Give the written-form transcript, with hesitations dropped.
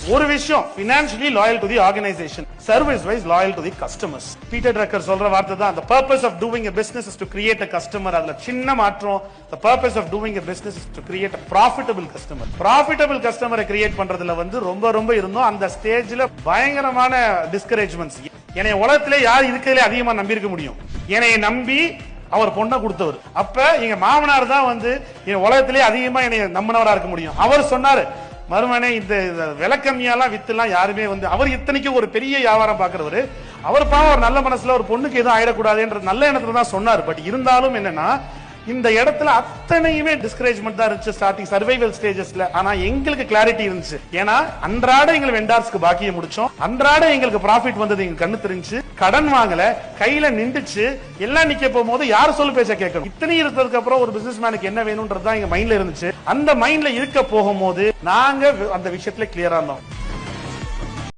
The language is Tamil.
ஒரு விஷயம், financially loyal to the organization, service wise loyal to the customers. Peter trucker சொல்ற வார்த்தை தான், the purpose of doing a business is to create a customer. அதுல சின்ன மாற்றம், the purpose of doing a business is to create a profitable customer. profitable customer create பண்றதுல ரொம்ப ரொம்ப இருந்தோம். அந்த ஸ்டேஜ்ல பயங்கரமான டிஸ்கரேஜ்மெண்ட்ஸ். என்னை உலகத்திலே யார் இருக்கிறதுலே அதிகமா நம்பி இருக்க முடியும்? என்னை நம்பி அவர் பொண்ணை கொடுத்தவர். அப்ப எங்க மாமனார் தான் என் உலகத்திலே அதிகமா என்னை நம்பினவரா இருக்க முடியும். அவர் சொன்னாரு, மறுமனே இந்த விளக்கம்மியெல்லாம் வித்துலாம் யாருமே அவர் இத்தனைக்கும் ஒரு பெரிய வியாபாரம் பாக்குறவரு. அவர் பாவம் ஒரு நல்ல மனசுல ஒரு பொண்ணுக்கு எதுவும் ஆயிடக்கூடாதுன்ற நல்ல எண்ணத்துல தான் சொன்னார். பட் இருந்தாலும் என்னன்னா, இந்த இடத்துல அத்தனையுமே டிஸ்கரேஜ்மெண்ட் தான் இருந்துச்சு ஸ்டார்டிங் சர்வைவல் ஸ்டேஜஸ்ல. ஆனா எங்களுக்கு கிளாரிட்டி இருந்துச்சு. ஏன்னா அன்றாட எங்க வெண்டார்ஸ்க்கு பாக்கிய முடிச்சோம், அன்றாட எங்களுக்கு ப்ராஃபிட் வந்தது எங்க கண்ணு தெரிஞ்சு, கடன் வாங்கல, கையில நின்றுச்சு. எல்லாம் நிக்க போகும்போது யார் சொல்லு பேச கேட்கணும். இத்தனை இருக்கிறதுக்கு அப்புறம் ஒரு பிசினஸ் மேனுக்கு என்ன வேணும்ன்றது தான் எங்க மைண்ட்ல இருந்துச்சு. அந்த மைண்ட்ல இருக்க போகும்போது நாங்க அந்த விஷயத்துல கிளியரா இருந்தோம்.